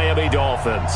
Miami Dolphins.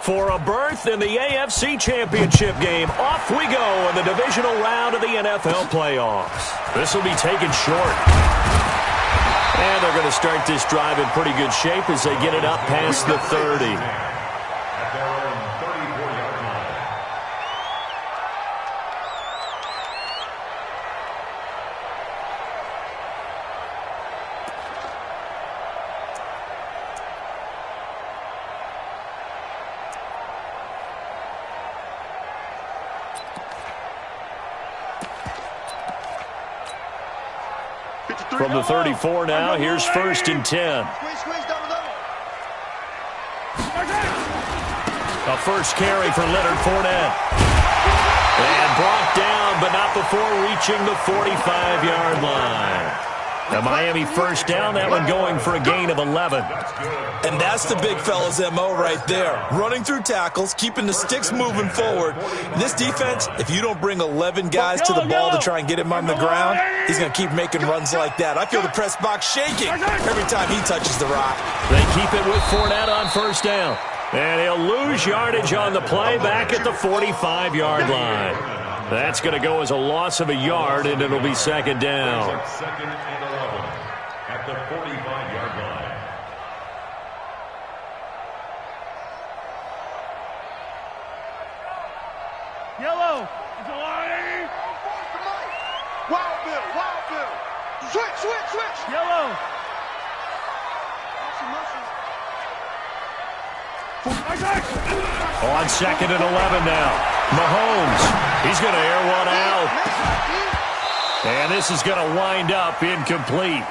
For a berth in the AFC Championship game, off we go in the divisional round of the NFL playoffs. This will be taken short. And they're going to start this drive in pretty good shape as they get it up past the 30. From the 34 now, here's 1st and 10. A first carry for Leonard Fournette. And brought down, but not before reaching the 45-yard line. The Miami first down, that one going for a gain of 11. And that's the big fella's MO right there. Running through tackles, keeping the sticks moving forward. This defense, if you don't bring 11 guys to the ball to try and get him on the ground, he's going to keep making runs like that. I feel the press box shaking every time he touches the rock. They keep it with Fournette on first down. And he'll lose yardage on the play back at the 45-yard line. That's going to go as a loss of a yard, and it'll be second down. Second and 11 at the 45-yard line. Yellow. Wild Bill. Switch. Yellow. On second and 11 now. Mahomes, he's going to air one out. And this is going to wind up incomplete.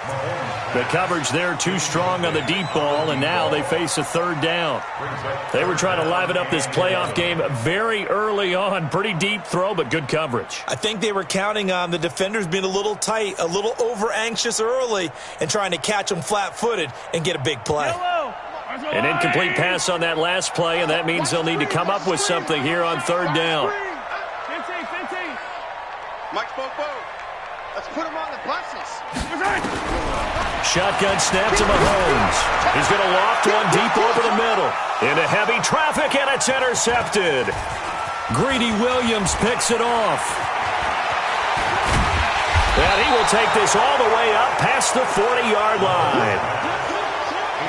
The coverage there too strong on the deep ball, and now they face a third down. They were trying to liven up this playoff game very early on. Pretty deep throw, but good coverage. I think they were counting on the defenders being a little tight, a little over-anxious early, and trying to catch them flat-footed and get a big play. An incomplete pass on that last play, and that means they'll need to come up with something here on third down. 15. Mike Bobo. Let's put him on the buses. Shotgun snap to Mahomes. He's going to loft one deep over the middle. Into heavy traffic, and it's intercepted. Greedy Williams picks it off. And he will take this all the way up past the 40-yard line.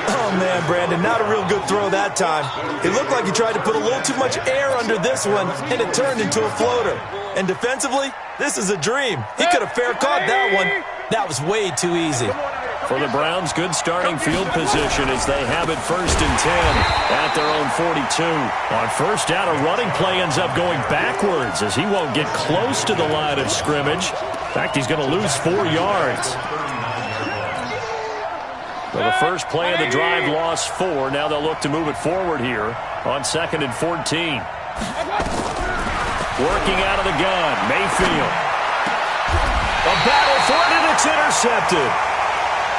Oh, man, Brandon, not a real good throw that time. It looked like he tried to put a little too much air under this one, and it turned into a floater. And defensively, this is a dream. He could have fair caught that one. That was way too easy. For the Browns, good starting field position as they have it 1st and 10 at their own 42. On first down, a running play ends up going backwards as he won't get close to the line of scrimmage. In fact, he's going to lose 4 yards. Well, the first play of the drive lost 4. Now they'll look to move it forward here on 2nd and 14. Working out of the gun, Mayfield. A battle for it, and it's intercepted.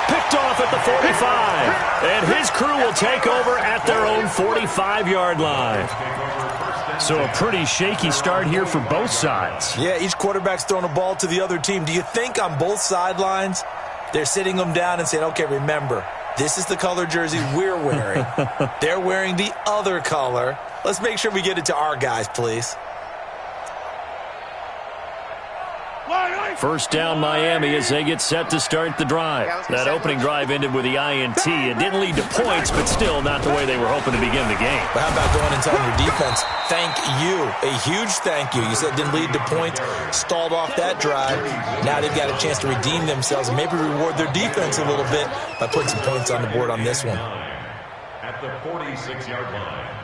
Picked off at the 45. And his crew will take over at their own 45-yard line. So a pretty shaky start here for both sides. Yeah, each quarterback's throwing a ball to the other team. Do you think on both sidelines they're sitting them down and saying, okay, remember, this is the color jersey we're wearing. They're wearing the other color. Let's make sure we get it to our guys, please. First down Miami as they get set to start the drive. That opening drive ended with the INT. It didn't lead to points, but still not the way they were hoping to begin the game. But how about going and telling your defense, thank you, a huge thank you. You said it didn't lead to points, stalled off that drive. Now they've got a chance to redeem themselves and maybe reward their defense a little bit by putting some points on the board on this one. At the 46-yard line.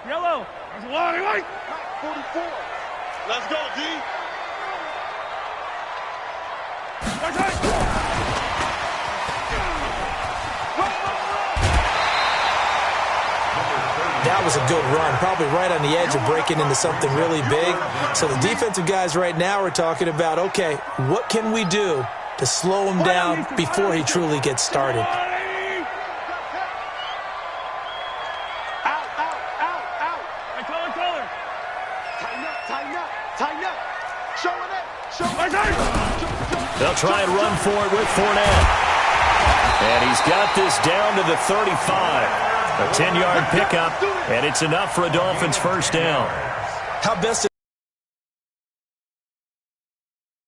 Yellow. There's a lot of light. 44. Let's go, D. That was a good run, probably right on the edge of breaking into something really big. So the defensive guys right now are talking about, okay, what can we do to slow him down before he truly gets started? They'll try and run for it with Fournette. And he's got this down to the 35. A 10-yard pickup, and it's enough for a Dolphins first down. How best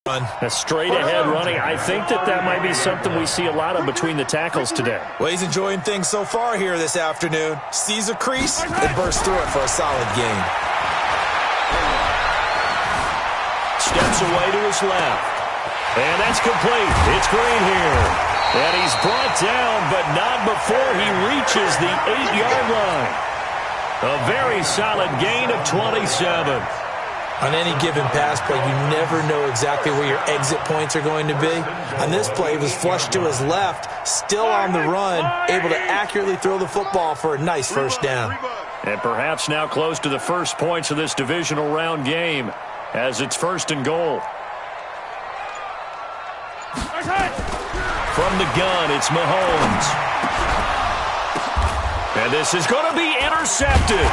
run? A straight-ahead running. I think that might be something we see a lot of between the tackles today. Well, he's enjoying things so far here this afternoon. Sees a crease and bursts through it for a solid gain. Steps away to his left. And that's complete. It's Green here. And he's brought down, but not before he reaches the 8-yard line. A very solid gain of 27. On any given pass play, you never know exactly where your exit points are going to be. On this play, he was flushed to his left, still on the run, able to accurately throw the football for a nice first down. And perhaps now close to the first points of this divisional round game as it's first and goal. From the gun, it's Mahomes. And this is going to be intercepted.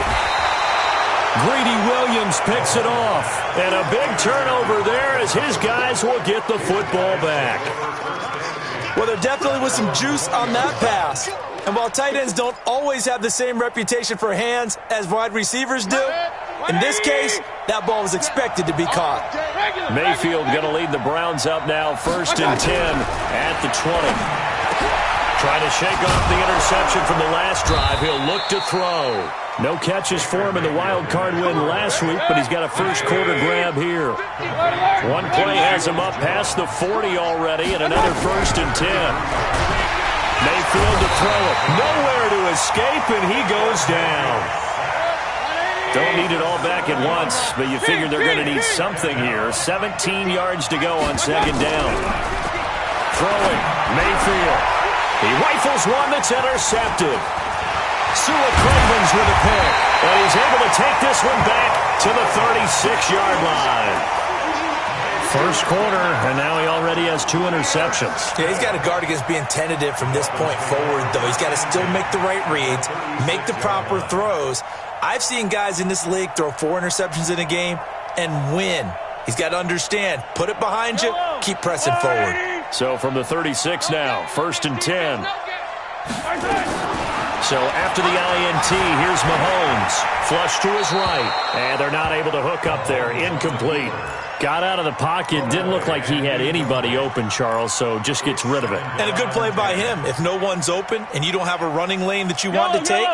Greedy Williams picks it off. And a big turnover there as his guys will get the football back. Well, there definitely was some juice on that pass. And while tight ends don't always have the same reputation for hands as wide receivers do, in this case, that ball was expected to be caught. Mayfield going to lead the Browns up now, 1st and 10 at the 20. Trying to shake off the interception from the last drive. He'll look to throw. No catches for him in the wild card win last week, but he's got a first quarter grab here. One play has him up past the 40 already, and another 1st and 10. Mayfield to throw it. Nowhere to escape, and he goes down. Don't need it all back at once, but you figure they're going to need something here. 17 yards to go on 2nd down. Throwing, Mayfield. He rifles one that's intercepted. Sua Cravens with a pick, and he's able to take this one back to the 36-yard line. First quarter, and now he already has 2 interceptions. Yeah, he's got to guard against being tentative from this point forward, though. He's got to still make the right reads, make the proper throws. I've seen guys in this league throw 4 interceptions in a game and win. He's got to understand, put it behind you, keep pressing forward. So from the 36 now, 1st and 10. So after the INT, here's Mahomes. Flush to his right, and they're not able to hook up there. Incomplete. Got out of the pocket. Didn't look like he had anybody open, Charles, so just gets rid of it. And a good play by him. If no one's open and you don't have a running lane that you want to take,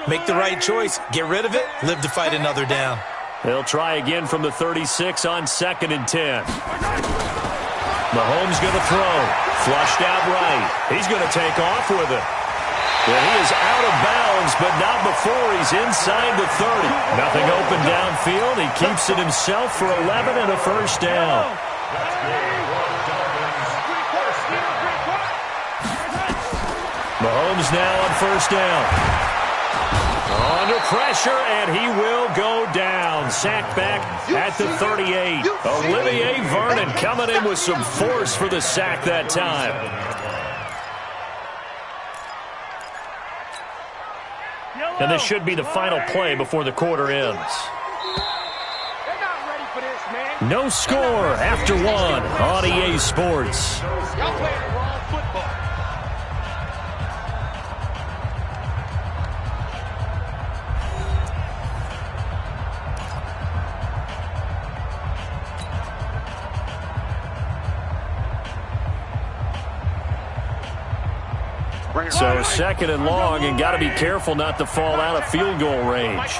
make the right choice. Get rid of it. Live to fight another down. They'll try again from the 36 on 2nd and 10. Mahomes going to throw. Flushed out right. He's going to take off with it. Well, he is out of bounds, but not before he's inside the 30. Nothing open downfield. He keeps it himself for 11 and a first down. Mahomes now on 1st down. Under pressure, and he will go down. Sacked back at the 38. Olivier Vernon coming in with some force for the sack that time. And this should be the final play before the quarter ends. No score after 1 on EA Sports. So second and long, and got to be careful not to fall out of field goal range.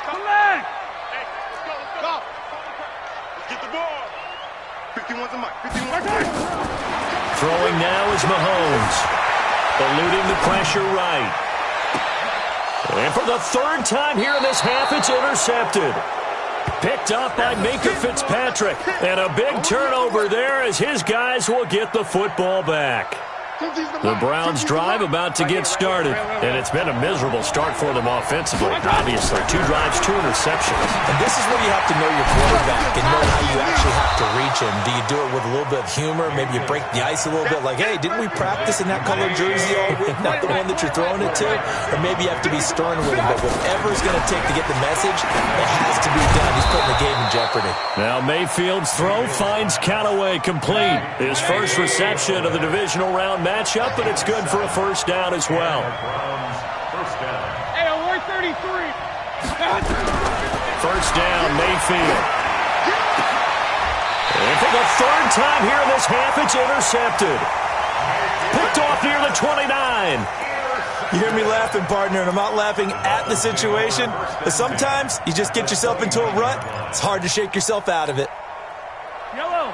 Come back! Let's get the ball. 51's a mic. 51's a mic. Throwing now is Mahomes. Eluding the pressure right. And for the third time here in this half, it's intercepted. Picked up by Minka Fitzpatrick. And a big turnover there as his guys will get the football back. The Browns drive about to get started, and it's been a miserable start for them offensively. Obviously, 2 drives, 2 interceptions. And this is where you have to know your quarterback and know how you actually have to reach him. Do you do it with a little bit of humor? Maybe you break the ice a little bit, like, hey, didn't we practice in that colored jersey all week, not the one that you're throwing it to? Or maybe you have to be stern with him, but whatever it's going to take to get the message, it has to be done. He's putting the game in jeopardy. Now Mayfield's throw finds Callaway complete. His first reception of the divisional round matchup, but it's good for a first down as well. Hey, we're 33. First down, Mayfield. And for the third time here in this half, it's intercepted. Picked off near the 29. You hear me laughing, partner, and I'm not laughing at the situation, but sometimes you just get yourself into a rut. It's hard to shake yourself out of it. Yellow.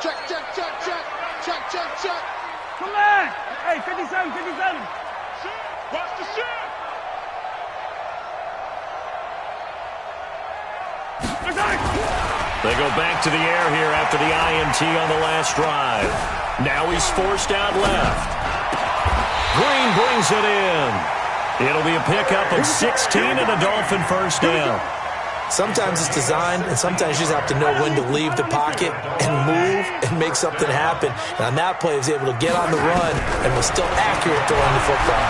Check, check, check, check. Check, check, check. Come back. Hey, 57, 57. Watch the shot. They go back to the air here after the INT on the last drive. Now he's forced out left. Green brings it in. It'll be a pickup of 16 and a Dolphin first down. Sometimes it's designed, and sometimes you just have to know when to leave the pocket and move and make something happen. And on that play, he was able to get on the run and was still accurate throwing the football.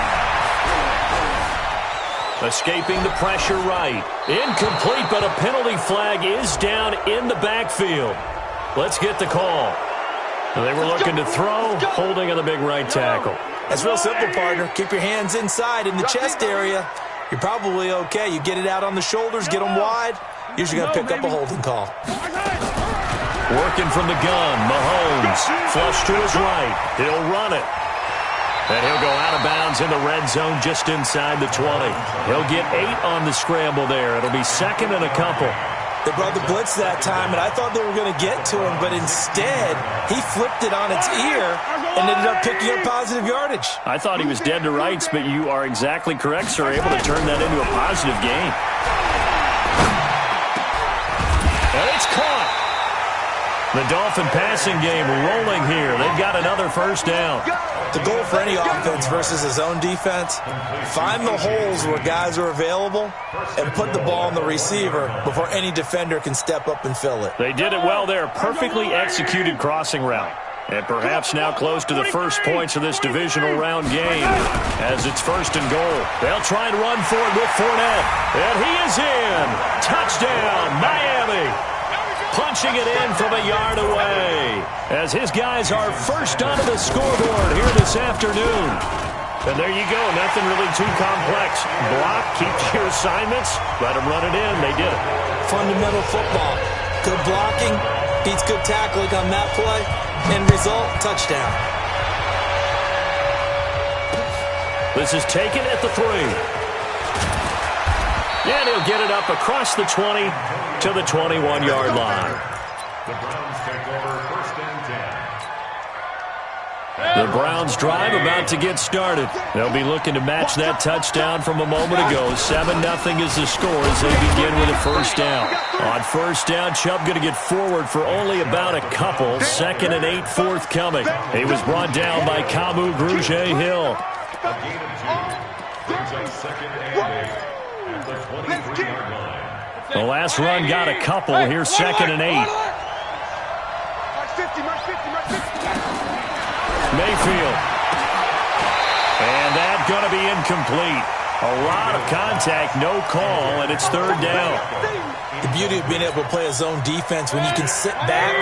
Escaping the pressure right. Incomplete, but a penalty flag is down in the backfield. Let's get the call. They were looking to throw, holding on the big right tackle. That's real simple, partner. Keep your hands inside in the chest area. You're probably okay. You get it out on the shoulders, get them wide. Usually going to pick up a holding call. Working from the gun, Mahomes. Flush to his right. He'll run it. And he'll go out of bounds in the red zone just inside the 20. He'll get 8 on the scramble there. It'll be second and a couple. They brought the blitz that time, and I thought they were going to get to him, but instead, he flipped it on its ear and ended up picking up positive yardage. I thought he was dead to rights, but you are exactly correct, sir. Able to turn that into a positive gain. And it's caught. The Dolphin passing game rolling here. They've got another first down. The goal for any offense versus his own defense, find the holes where guys are available and put the ball on the receiver before any defender can step up and fill it. They did it well there. Perfectly executed crossing route. And perhaps now close to the first points of this divisional round game as it's first and goal. They'll try and run for it with Fournette. And he is in. Touchdown, Miami. Punching it in from a yard away as his guys are first onto the scoreboard here this afternoon. And there you go. Nothing really too complex. Block, keep your assignments, let them run it in. They did it. Fundamental football. Good blocking beats good tackling on that play. End result, touchdown. This is taken at the 3. And he'll get it up across the 20 to the 21-yard line. The Browns take over first and 10. The Browns drive about to get started. They'll be looking to match that touchdown from a moment ago. 7-0 is the score as they begin with a first down. On first down, Chubb going to get forward for only about a couple. Second and 8 forthcoming. He was brought down by Kamu Grugier-Hill. A gain of 2 brings up second and 8 at the 23-yard line. The last run got a couple. Here's second and 8. Mayfield. And that's going to be incomplete. A lot of contact, no call, and it's third down. The beauty of being able to play a zone defense when you can sit back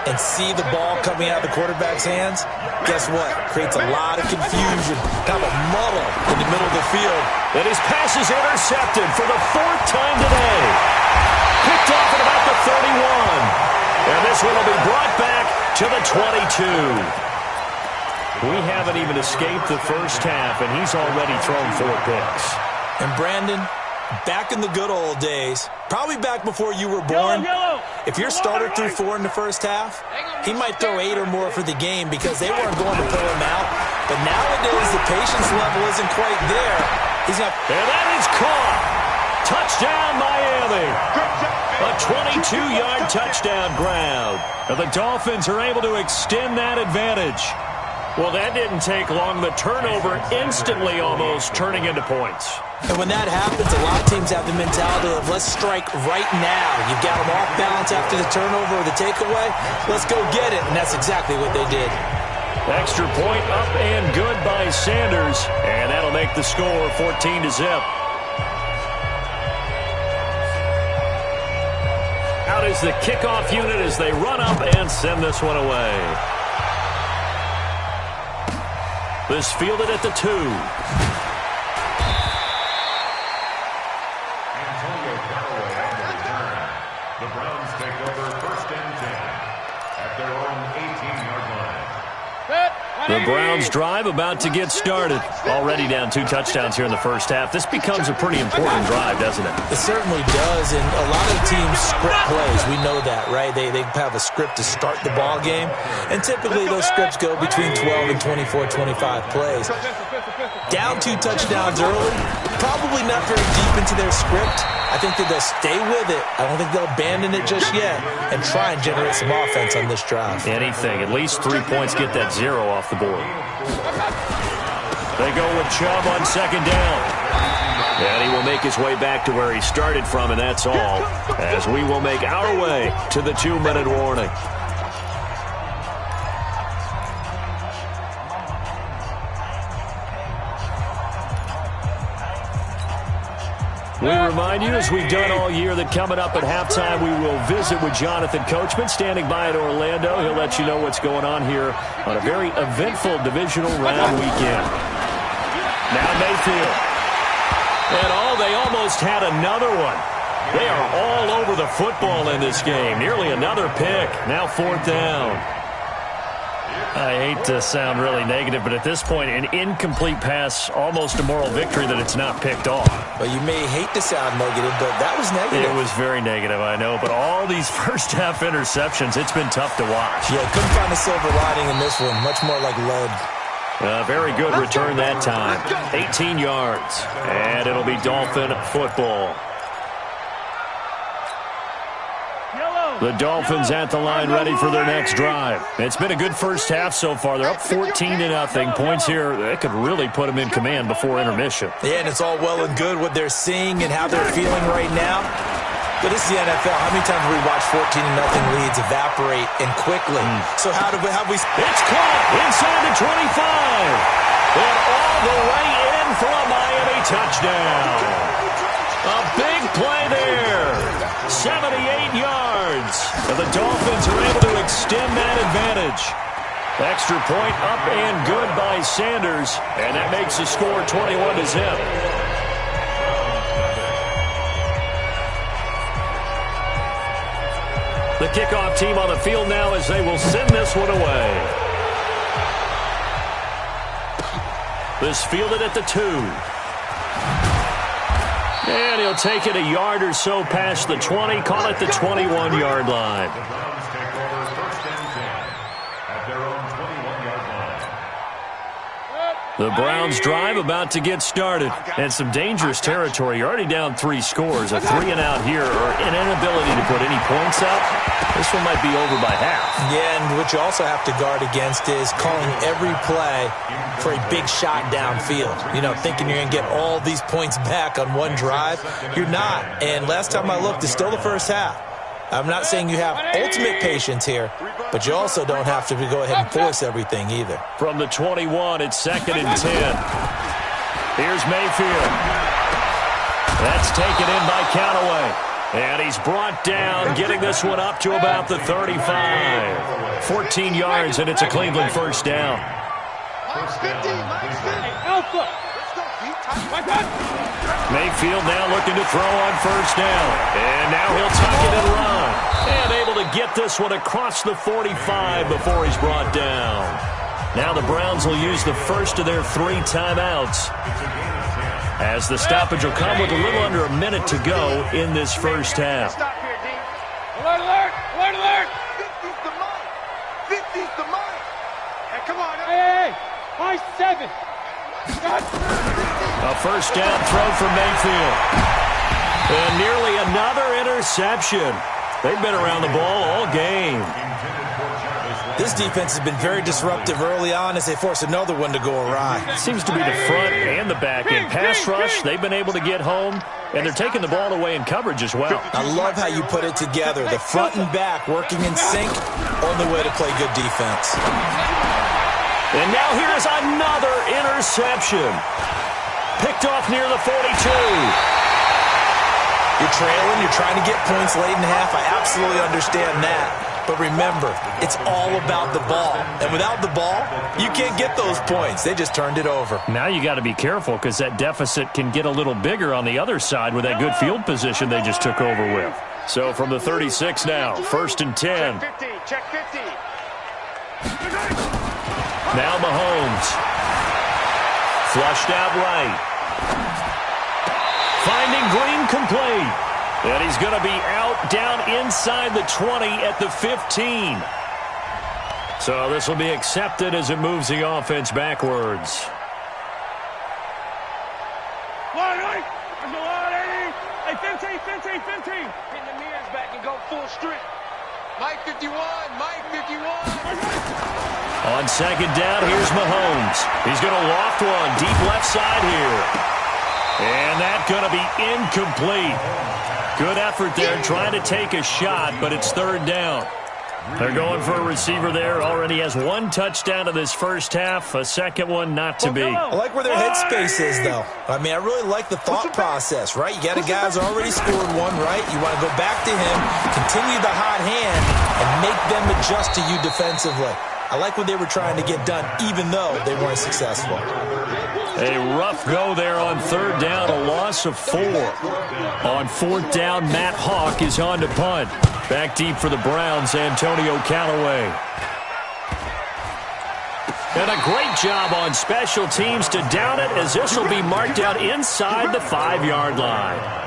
and see the ball coming out of the quarterback's hands, guess what? Creates a lot of confusion, kind of a muddle in the middle of the field. And his pass is intercepted for the 4th time today. Picked off at about the 31. And this one will be brought back to the 22. We haven't even escaped the first half, and he's already thrown 4 picks. And Brandon, back in the good old days, probably back before you were born, if your starter threw 4 in the first half, he might throw 8 or more for the game because they weren't going to pull him out. But nowadays, the patience level isn't quite there. And that is caught. Touchdown, Miami. A 22-yard touchdown ground. And the Dolphins are able to extend that advantage. Well, that didn't take long. The turnover instantly almost turning into points. And when that happens, a lot of teams have the mentality of let's strike right now. You've got them off balance after the turnover or the takeaway. Let's go get it. And that's exactly what they did. Extra point up and good by Sanders. And that'll make the score 14-0. Out is the kickoff unit as they run up and send this one away. This fielded at the 2. The Browns take over 1st and 10 at their own 18-yard line. The Browns drive about to get started. Already down 2 touchdowns here in the first half. This becomes a pretty important drive, doesn't it? It certainly does, and a lot of teams script plays. We know that, right? They have a script to start the ball game, and typically those scripts go between 12 and 24, 25 plays. Down 2 touchdowns early, probably not very deep into their script. I think that they'll stay with it. I don't think they'll abandon it just yet and try and generate some offense on this drive. Anything. At least 3 points, get that 0 off the board. They go with Chubb on 2nd down. And he will make his way back to where he started from, and that's all, as we will make our way to the 2-minute warning. We remind you, as we've done all year, that coming up at halftime, we will visit with Jonathan Coachman, standing by at Orlando. He'll let you know what's going on here on a very eventful divisional round weekend. Now Mayfield. And they almost had another one. They are all over the football in this game. Nearly another pick. Now 4th down. I hate to sound really negative, but at this point, an incomplete pass, almost a moral victory that it's not picked off. Well, you may hate to sound negative, but that was negative. It was very negative, I know, but all these first-half interceptions, it's been tough to watch. Yeah, couldn't find a silver lining in this one. Much more like lead. Very good return that time. 18 yards, and it'll be Dolphin football. The Dolphins at the line ready for their next drive. It's been a good first half so far. They're up 14-0. Points here, that could really put them in command before intermission. Yeah, and it's all well and good what they're seeing and how they're feeling right now. But this is the NFL. How many times have we watched 14-0 leads evaporate and quickly? So how have we... It's caught inside the 25. And all the way in for a Miami touchdown. A big play there. 78 yards. And the Dolphins are able to extend that advantage. Extra point up and good by Sanders. And that makes the score 21-0. The kickoff team on the field now as they will send this one away. This fielded at the 2. And he'll take it a yard or so past the 20, call it the 21-yard line. The Browns take over 1st and 10 at their own 21-yard line. The Browns drive about to get started. And some dangerous territory. You're already down 3 scores. A 3-and-out here or an inability to put any points up. This one might be over by half. Yeah, and what you also have to guard against is calling every play for a big shot downfield. You know, thinking you're going to get all these points back on one drive. You're not. And last time I looked, it's still the first half. I'm not saying you have ultimate patience here, but you also don't have to go ahead and force everything either. From the 21, it's 2nd and 10. Here's Mayfield. That's taken in by Callaway. And he's brought down, getting this one up to about the 35. 14 yards, and it's a Cleveland first down. Mayfield now looking to throw on 1st down. And now he'll tuck it and run. And able to get this one across the 45 before he's brought down. Now the Browns will use the first of their 3 timeouts, as the stoppage will come with a little under a minute to go in this first half. Stop here, D. Alert, alert, alert, alert. 50's the mark. 50's the mark. Hey, come on. Hey, hey, high 7. A first down throw for Mayfield. And nearly another interception. They've been around the ball all game. This defense has been very disruptive early on as they force another one to go awry. Seems to be the front and the back end. Pass rush, they've been able to get home, and they're taking the ball away in coverage as well. I love how you put it together. The front and back working in sync on the way to play good defense. And now here's another interception. Picked off near the 42. You're trailing, you're trying to get points late in half. I absolutely understand that. But remember, it's all about the ball. And without the ball, you can't get those points. They just turned it over. Now you got to be careful because that deficit can get a little bigger on the other side with that good field position they just took over with. So from the 36 now, 1st and 10. Check 50. Check 50. Now Mahomes. Flushed out right. Finding Green complete. And he's going to be out down inside the 20 at the 15. So this will be accepted as it moves the offense backwards. Line, hey, 15, 15, 15. Pin the mirrors back and go full strip. Mike 51. Mike 51. On second down, here's Mahomes. He's going to loft one deep left side here. And that's going to be incomplete. Good effort there trying to take a shot, but it's 3rd down. They're going for a receiver there. Already has 1 touchdown in this first half. A second one not to be. I like where their headspace is, though. I mean, I really like the thought process, right? You got a guy who's already scored one, right? You want to go back to him, continue the hot hand, and make them adjust to you defensively. I like what they were trying to get done, even though they weren't successful. A rough go there on 3rd down, a loss of 4. On 4th down, Matt Hawk is on to punt. Back deep for the Browns, Antonio Callaway. And a great job on special teams to down it, as this will be marked out inside the 5-yard line.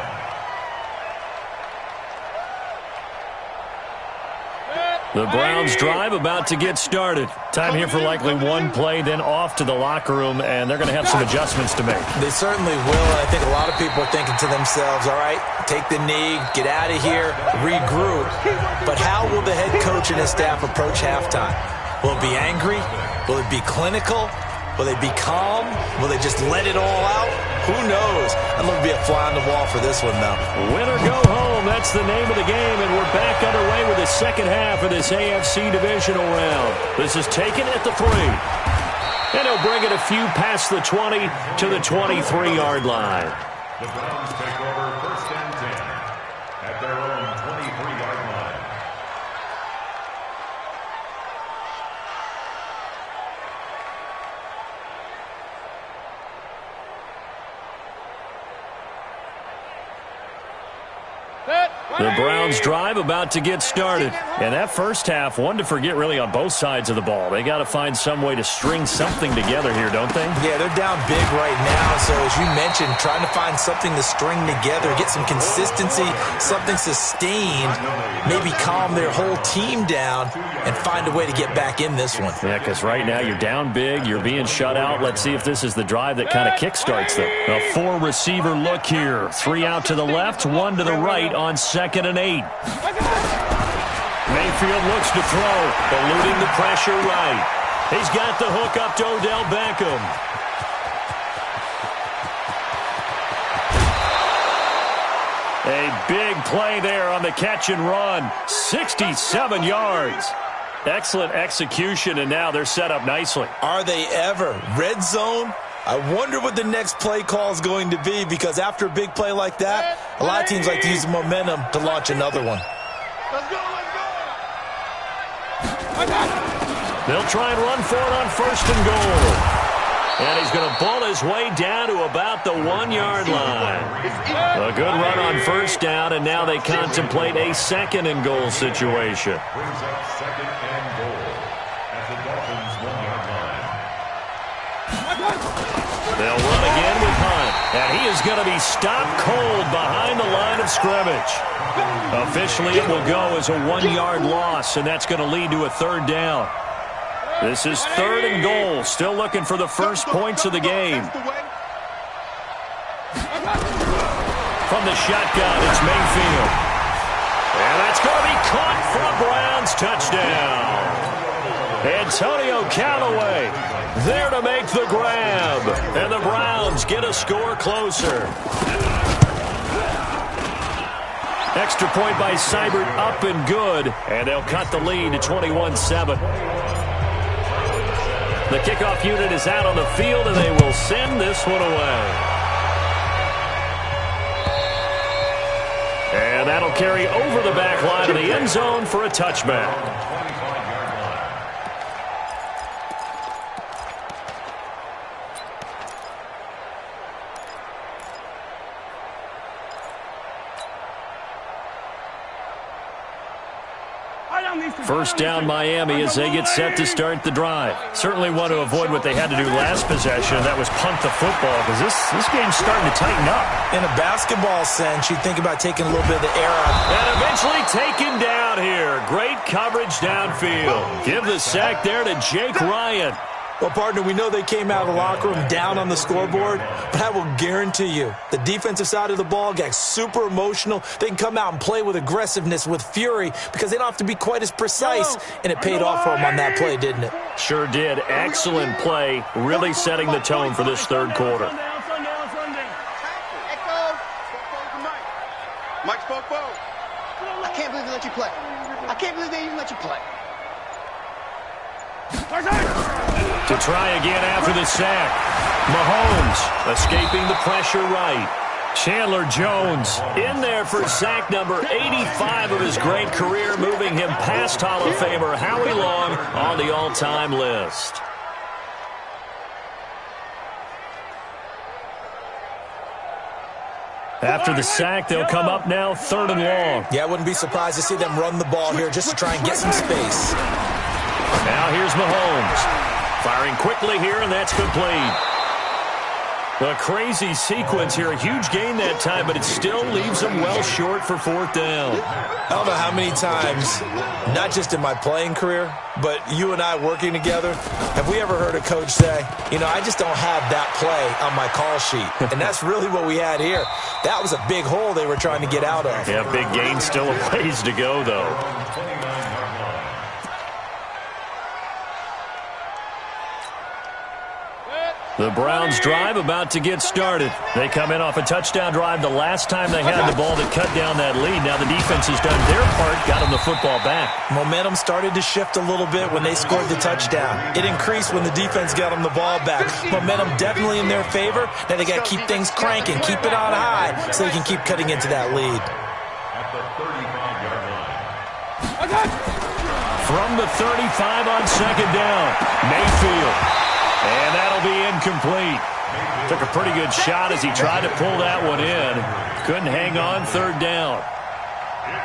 The Browns drive about to get started. Time here for likely 1 play, then off to the locker room, and they're going to have some adjustments to make. They certainly will, and I think a lot of people are thinking to themselves, all right, take the knee, get out of here, regroup. But how will the head coach and his staff approach halftime? Will it be angry? Will it be clinical? Will they be calm? Will they just let it all out? Who knows? I'm going to be a fly on the wall for this one, though. Win or go home, that's the name of the game, and we're back underway with the second half of this AFC divisional round. This is taken at the 3. And he'll bring it a few past the 20 to the 23-yard line. The Browns take over 1st and 10 at their own 23-yard line. The Browns drive about to get started. And that first half, one to forget really on both sides of the ball. They got to find some way to string something together here, don't they? Yeah, they're down big right now. So as you mentioned, trying to find something to string together, get some consistency, something sustained, maybe calm their whole team down and find a way to get back in this one. Yeah, because right now you're down big, you're being shut out. Let's see if this is the drive that kind of kickstarts them. A 4-receiver look here. 3 out to the left, 1 to the right on 2nd and 8. Mayfield looks to throw, eluding the pressure right. He's got the hook up to Odell Beckham. A big play there on the catch and run. 67 yards. Excellent execution, and now they're set up nicely. Are they ever? Red zone? I wonder what the next play call is going to be, because after a big play like that, a lot of teams like to use the momentum to launch another one. Let's go, let's go. They'll try and run for it on 1st and goal. And he's going to bull his way down to about the 1-yard line. A good run on first down, and now they contemplate a second-and-goal situation. Brings up second and goal at the Dolphins' 1-yard line. They'll run again with Hunt, and he is going to be stopped cold behind the line of scrimmage. Officially, it will go as a 1-yard loss, and that's going to lead to a third down. This is third and goal, still looking for the first points of the game. From the shotgun, it's Mayfield. And that's going to be caught for a Browns touchdown. Antonio Callaway there to make the grab. And the Browns get a score closer. Extra point by Seibert up and good. And they'll cut the lead to 21-7. The kickoff unit is out on the field, and they will send this one away. And that'll carry over the back line of the end zone for a touchback. First down Miami as they get set to start the drive. Certainly want to avoid what they had to do last possession. That was punt the football, because this game's starting to tighten up. In a basketball sense, you think about taking a little bit of the air out. And eventually taken down here. Great coverage downfield. Give the sack there to Jake Ryan. Well, partner, we know they came out of the locker room down on the scoreboard, but I will guarantee you the defensive side of the ball got super emotional. They can come out and play with aggressiveness, with fury, because they don't have to be quite as precise, and it paid off for them on that play, didn't it? Sure did. Excellent play, really setting the tone for this third quarter. Mike Spopo. I can't believe they let you play. I can't believe they even let you play. To try again after the sack. Mahomes escaping the pressure right. Chandler Jones in there for sack number 85 of his great career, moving him past Hall of Famer Howie Long on the all-time list. After the sack, they'll come up now third and long. Yeah, I wouldn't be surprised to see them run the ball here just to try and get some space. Now here's Mahomes. Firing quickly here, and that's complete. A crazy sequence here. A huge gain that time, but it still leaves them well short for fourth down. I don't know how many times, not just in my playing career, but you and I working together, have we ever heard a coach say, you know, I just don't have that play on my call sheet. And that's really what we had here. That was a big hole they were trying to get out of. Yeah, big gain, still a ways to go, though. The Browns drive about to get started. They come in off a touchdown drive the last time they had the ball that cut down that lead. Now the defense has done their part, got them the football back. Momentum started to shift a little bit when they scored the touchdown. It increased when the defense got them the ball back. Momentum definitely in their favor. Now they got to keep things cranking, keep it on high so they can keep cutting into that lead. At the 35-yard line. From the 35 on second down, Mayfield. And that'll be incomplete. Took a pretty good shot as he tried to pull that one in. Couldn't hang on third down.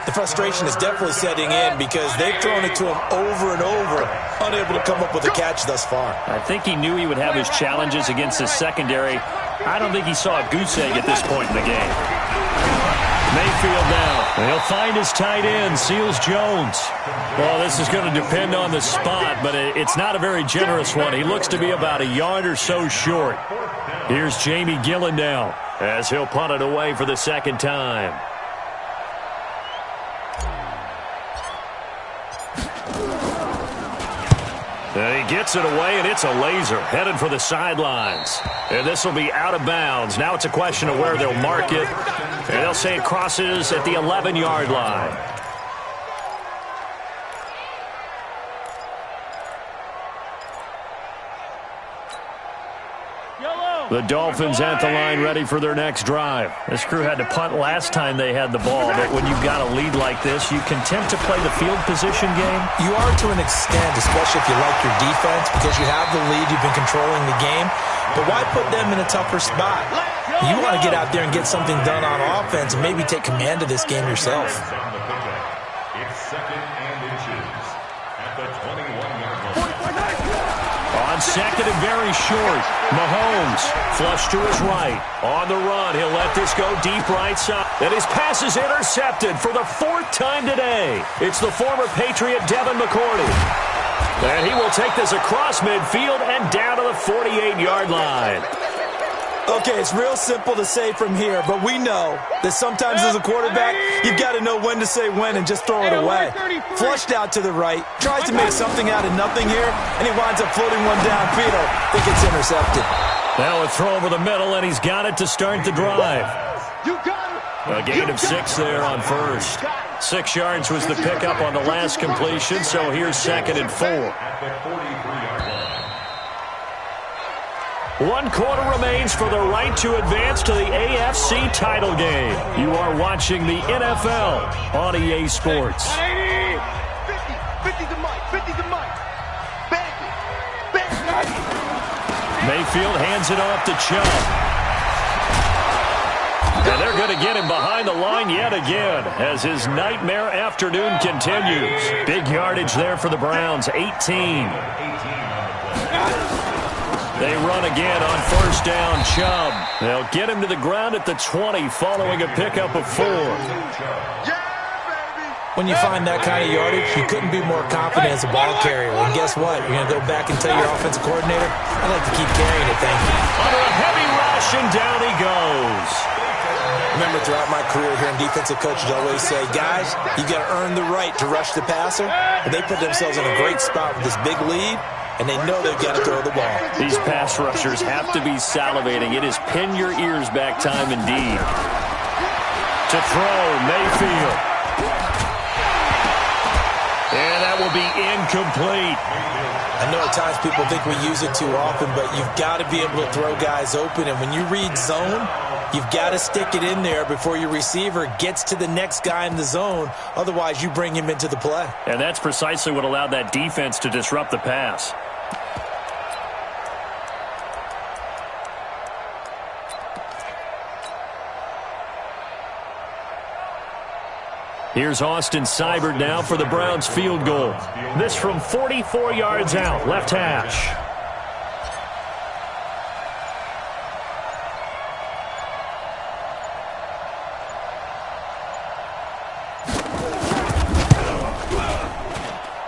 The frustration is definitely setting in because they've thrown it to him over and over, unable to come up with a catch thus far. I think he knew he would have his challenges against his secondary. I don't think he saw a goose egg at this point in the game. Mayfield now. He'll find his tight end, Seals Jones. Well, this is going to depend on the spot, but it's not a very generous one. He looks to be about a yard or so short. Here's Jamie Gillen now as he'll punt it away for the second time. And he gets it away, and it's a laser headed for the sidelines. And this will be out of bounds. Now it's a question of where they'll mark it. And they'll say it crosses at the 11-yard line. The Dolphins at the line ready for their next drive. This crew had to punt last time they had the ball, but when you've got a lead like this, you content to play the field position game? You are to an extent, especially if you like your defense, because you have the lead, you've been controlling the game. But why put them in a tougher spot? You want to get out there and get something done on offense and maybe take command of this game yourself. It's second and inches at the 21-yard line. On second and very short, Mahomes flush to his right. On the run, he'll let this go deep right side. And his pass is intercepted for the 4th time today. It's the former Patriot Devin McCourty. And he will take this across midfield and down to the 48-yard line. Okay, it's real simple to say from here, but we know that sometimes as a quarterback, you've got to know when to say when and just throw it away. Flushed out to the right, tries to make something out of nothing here, and he winds up floating one downfield. I think it's intercepted. Now a throw over the middle, and he's got it to start the drive. A gain of 6 there on first. 6 yards was the pickup on the last completion, so here's second and 4. At the 43-yard line. 1 quarter remains for the right to advance to the AFC title game. You are watching the NFL on EA Sports. 50 to Mike, 50 to Mike. Back it. Mayfield hands it off to Chubb. And they're going to get him behind the line yet again as his nightmare afternoon continues. Big yardage there for the Browns, 18. They run again on first down, Chubb. They'll get him to the ground at the 20 following a pickup of 4. When you find that kind of yardage, you couldn't be more confident as a ball carrier. And guess what? You're going to go back and tell your offensive coordinator, I'd like to keep carrying it, thank you. Under a heavy rush, and down he goes. Remember, throughout my career here in defensive coaches always say, guys, you got to earn the right to rush the passer. And they put themselves in a great spot with this big lead, and they know they've got to throw the ball. These pass rushers have to be salivating. It is pin your ears back time indeed. To throw, Mayfield. And that will be incomplete. I know at times people think we use it too often, but you've got to be able to throw guys open. And when you read zone, you've got to stick it in there before your receiver gets to the next guy in the zone. Otherwise, you bring him into the play. And that's precisely what allowed that defense to disrupt the pass. Here's Austin Seibert now for the Browns field goal. This from 44 yards out, left hash.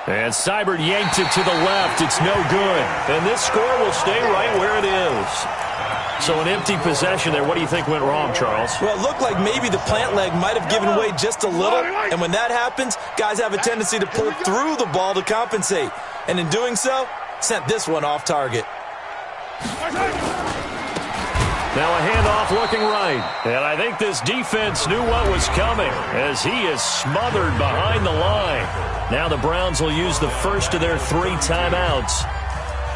And Seibert yanked it to the left. It's no good. And this score will stay right where it is. So an empty possession there. What do you think went wrong, Charles? Well, it looked like maybe the plant leg might have given way just a little. And when that happens, guys have a tendency to pull through the ball to compensate. And in doing so, sent this one off target. Now a handoff looking right. And I think this defense knew what was coming as he is smothered behind the line. Now the Browns will use the first of their 3 timeouts.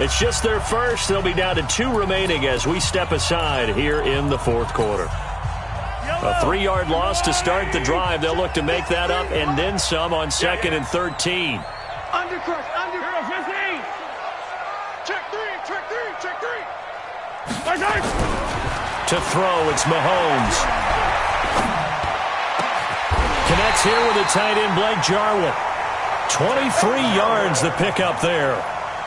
It's just their first. They'll be down to 2 remaining as we step aside here in the 4th quarter. A 3-yard loss to start the drive. They'll look to make that up and then some on 2nd and 13. Undercrush, under 15. Check 3, check 3, check 3. To throw, it's Mahomes. Connects here with a tight end, Blake Jarwin. 23 yards the pickup there.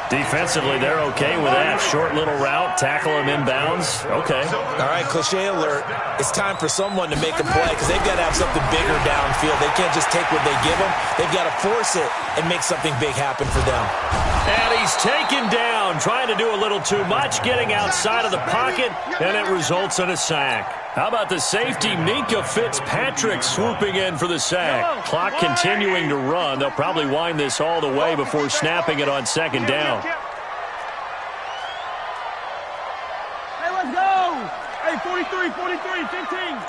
Defensively, they're okay with that. Short little route, tackle him inbounds. Okay. All right, cliche alert. It's time for someone to make a play because they've got to have something bigger downfield. They can't just take what they give them. They've got to force it and make something big happen for them. And he's taken down, trying to do a little too much, getting outside of the pocket, and it results in a sack. How about the safety, Minkah Fitzpatrick, swooping in for the sack. Clock continuing to run. They'll probably wind this all the way before snapping it on 2nd down. Hey, let's go! Hey, 43, 15.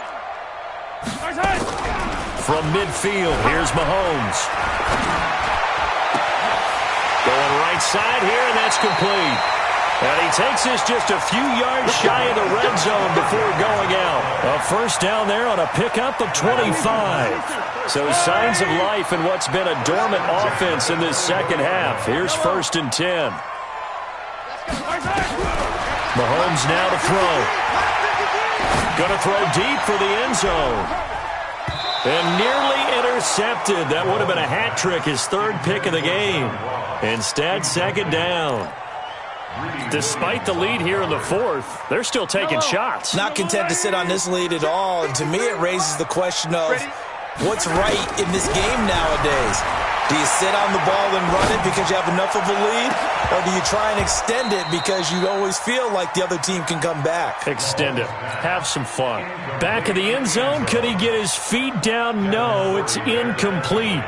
From midfield, here's Mahomes. Going right side here, and that's complete. And he takes this just a few yards shy of the red zone before going out. A first down there on a pickup of 25. So signs of life in what's been a dormant offense in this second half. Here's 1st and 10. Mahomes now to throw. Going to throw deep for the end zone. And nearly intercepted. That would have been a hat trick, his 3rd pick of the game. Instead, 2nd down. Despite the lead here in the 4th, they're still taking shots. Not content to sit on this lead at all. And to me, it raises the question of what's right in this game nowadays. Do you sit on the ball and run it because you have enough of a lead? Or do you try and extend it because you always feel like the other team can come back? Extend it. Have some fun. Back of the end zone. Could he get his feet down? No, it's incomplete.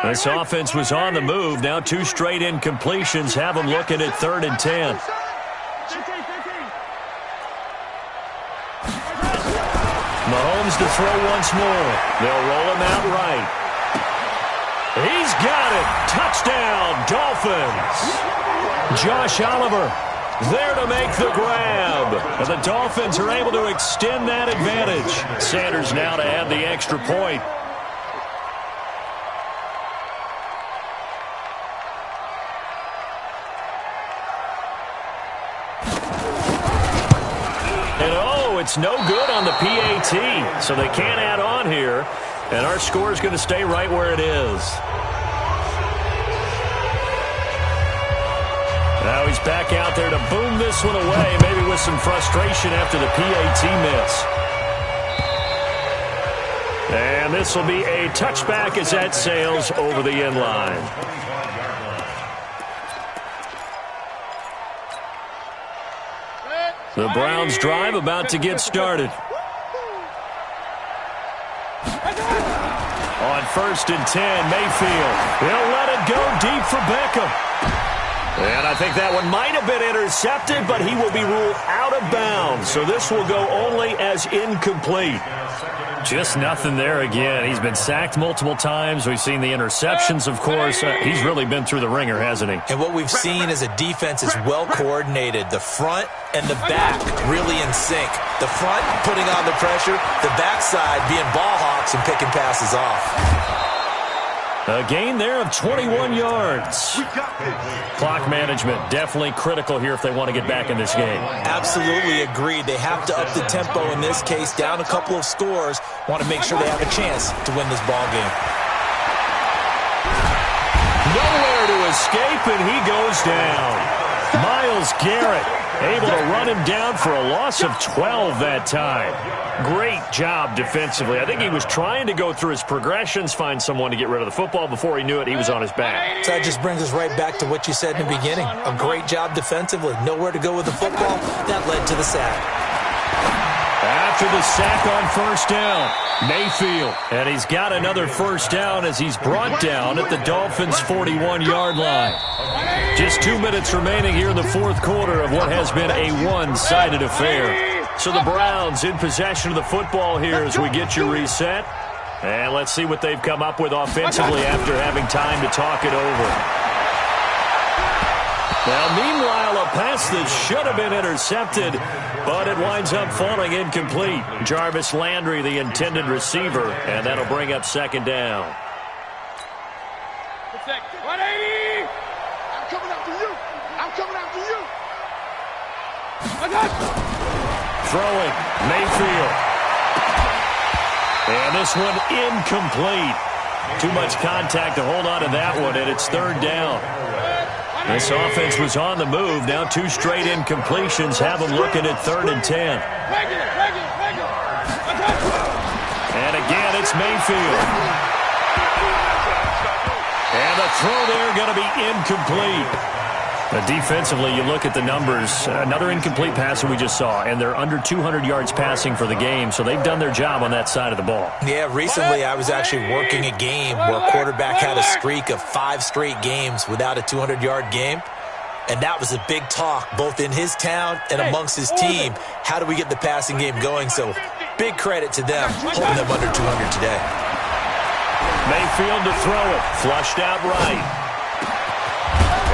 This offense was on the move. Now 2 straight incompletions have them looking at 3rd and 10. Mahomes to throw once more. They'll roll him out right. He's got it. Touchdown, Dolphins. Josh Oliver there to make the grab. And the Dolphins are able to extend that advantage. Sanders now to add the extra point. It's no good on the PAT, so they can't add on here, and our score is going to stay right where it is. Now he's back out there to boom this one away, maybe with some frustration after the PAT miss. And this will be a touchback as that sails over the end line. The Browns drive about to get started. On 1st and 10, Mayfield. He'll let it go deep for Beckham. And I think that one might have been intercepted, but he will be ruled out of bounds. So this will go only as incomplete. Just nothing there again. He's been sacked multiple times. We've seen the interceptions, of course. He's really been through the ringer, hasn't he? And what we've seen is a defense is well coordinated. The front and the back really in sync. The front putting on the pressure, the backside being ball hawks and picking passes off. A gain there of 21 yards. Clock management definitely critical here if they want to get back in this game. Absolutely agreed. They have to up the tempo in this case, down a couple of scores. Want to make sure they have a chance to win this ball game. Nowhere to escape, and he goes down. Myles Garrett able to run him down for a loss of 12 that time. Great job defensively. I think he was trying to go through his progressions, find someone to get rid of the football. Before he knew it, he was on his back. So that just brings us right back to what you said in the beginning. A great job defensively. Nowhere to go with the football. That led to the sack. After the sack on 1st down, Mayfield. And he's got another 1st down as he's brought down at the Dolphins' 41-yard line. Just 2 minutes remaining here in the 4th quarter of what has been a one-sided affair. So the Browns in possession of the football here as we get you reset. And let's see what they've come up with offensively after having time to talk it over. Now, meanwhile, a pass that should have been intercepted, but it winds up falling incomplete. Jarvis Landry, the intended receiver, and that'll bring up 2nd down. 180! I'm coming after you! I'm coming after you! Throwing, Mayfield. And this one incomplete. Too much contact to hold on to that one, and it's 3rd down. This offense was on the move. Now 2 straight incompletions have them looking at 3rd and 10. And again, it's Mayfield. And the throw there going to be incomplete. But defensively, you look at the numbers. Another incomplete pass that we just saw, and they're under 200 yards passing for the game, so they've done their job on that side of the ball. Yeah, recently I was actually working a game where a quarterback had a streak of 5 straight games without a 200-yard game, and that was a big talk both in his town and amongst his team. How do we get the passing game going? So Big credit to them, holding them under 200 today. Mayfield to throw it. Flushed out right.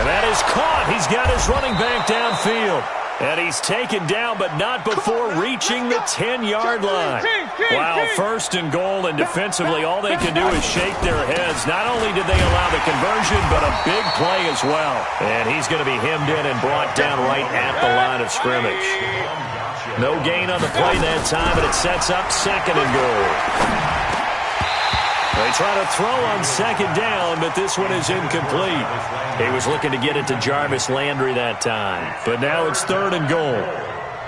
And that is caught. He's got his running back downfield. And he's taken down, but not before reaching the 10-yard line. Wow, first and goal, and defensively, all they can do is shake their heads. Not only did they allow the conversion, but a big play as well. And he's going to be hemmed in and brought down right at the line of scrimmage. No gain on the play that time, but it sets up second and goal. They try to throw on second down, but this one is incomplete. He was looking to get it to Jarvis Landry that time. But now it's third and goal.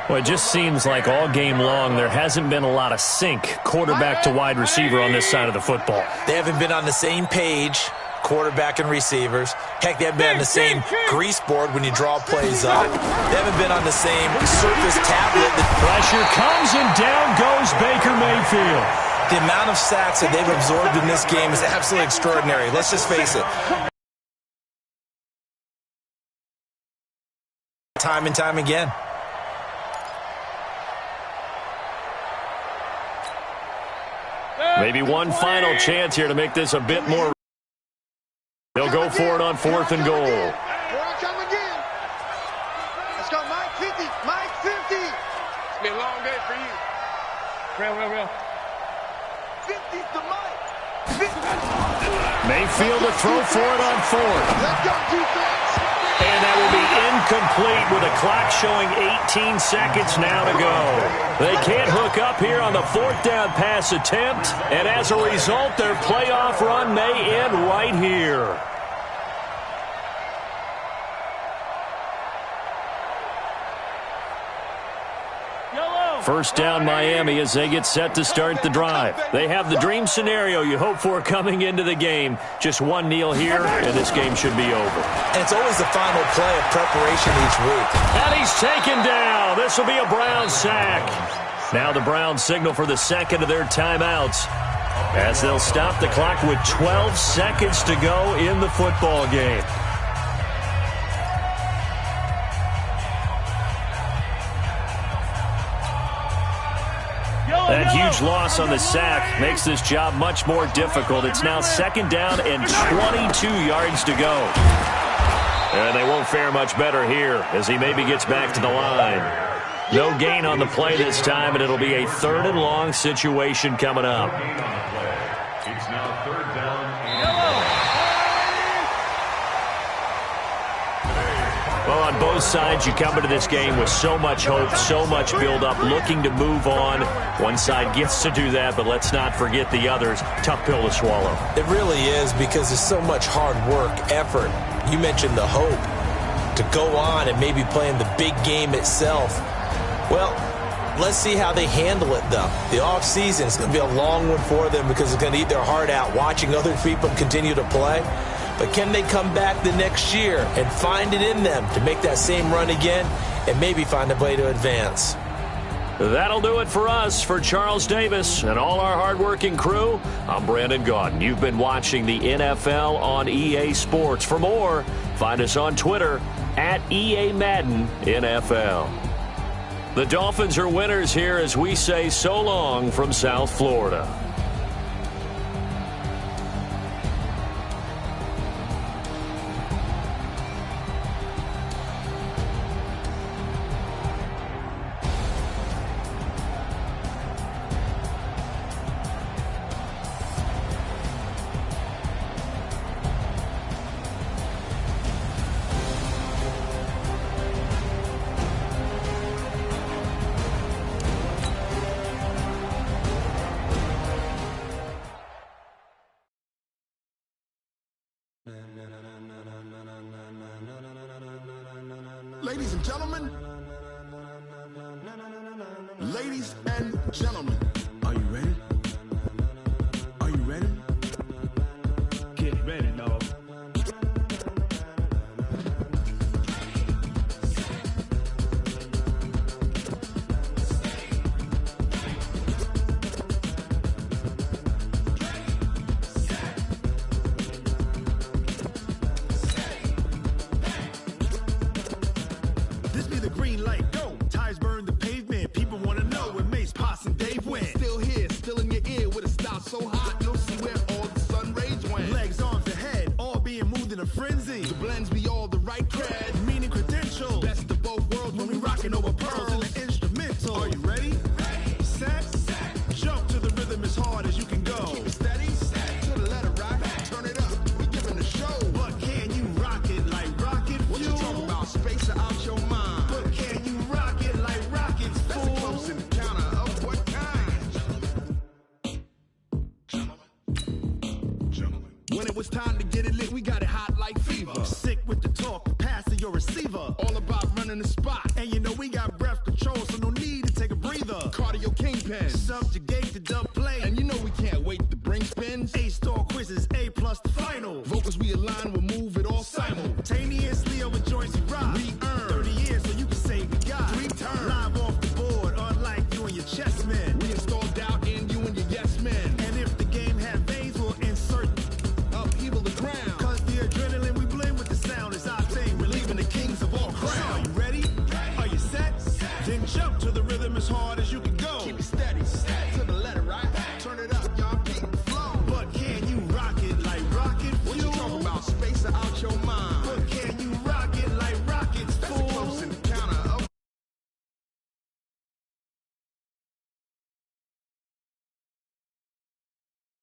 Well, it just seems like all game long there hasn't been a lot of sync quarterback to wide receiver on this side of the football. They haven't been on the same page, quarterback and receivers. Heck, they haven't been on the same grease board when you draw plays up. They haven't been on the same surface tablet. Pressure comes, and down goes Baker Mayfield. The amount of sacks that they've absorbed in this game is absolutely extraordinary. Let's just face it. Time and time again. Maybe one final chance here to make this a bit more. They'll go for it on fourth and goal. Let's go, Mike 50. Mike 50. It's been a long day for you. Real. 50's the Mike. 50. Mayfield to throw for it on fourth. Let's go, defense. And that will be incomplete with a clock showing 18 seconds now to go. They can't hook up here on the fourth down pass attempt, and as a result, their playoff run may end right here. First down Miami as they get set to start the drive. They have the dream scenario you hope for coming into the game. Just one kneel here, and this game should be over. And it's always the final play of preparation each week. And he's taken down. This will be a Browns sack. Now the Browns signal for the second of their timeouts as they'll stop the clock with 12 seconds to go in the football game. That huge loss on the sack makes this job much more difficult. It's now second down and 22 yards to go. And they won't fare much better here as he maybe gets back to the line. No gain on the play this time, and it'll be a third and long situation coming up. It's now third down and Well, on both sides, you come into this game with so much hope, so much build-up, looking to move on. One side gets to do that, but let's not forget the others. Tough pill to swallow. It really is because there's so much hard work, effort. You mentioned the hope to go on and maybe play in the big game itself. Well, let's see how they handle it, though. The offseason is going to be a long one for them because it's going to eat their heart out watching other people continue to play. But can they come back the next year and find it in them to make that same run again and maybe find a way to advance? That'll do it for us. For Charles Davis and all our hardworking crew, I'm Brandon Gaudin. You've been watching the NFL on EA Sports. For more, find us on Twitter at EA Madden NFL. The Dolphins are winners here as we say so long from South Florida. Ladies and gentlemen, are you ready? Are you ready? Get ready, dog. This be the green light, go. Tires burn the pavement. People want to know when Mace, Poss, and Dave win. it's time to get it lit, we got it hot like fever. Sick with the talk, the pass of your receiver. All about running the spot. And you know we got breath control, so no need to take a breather. Cardio kingpin, subjugate the dub play. And you know we can't wait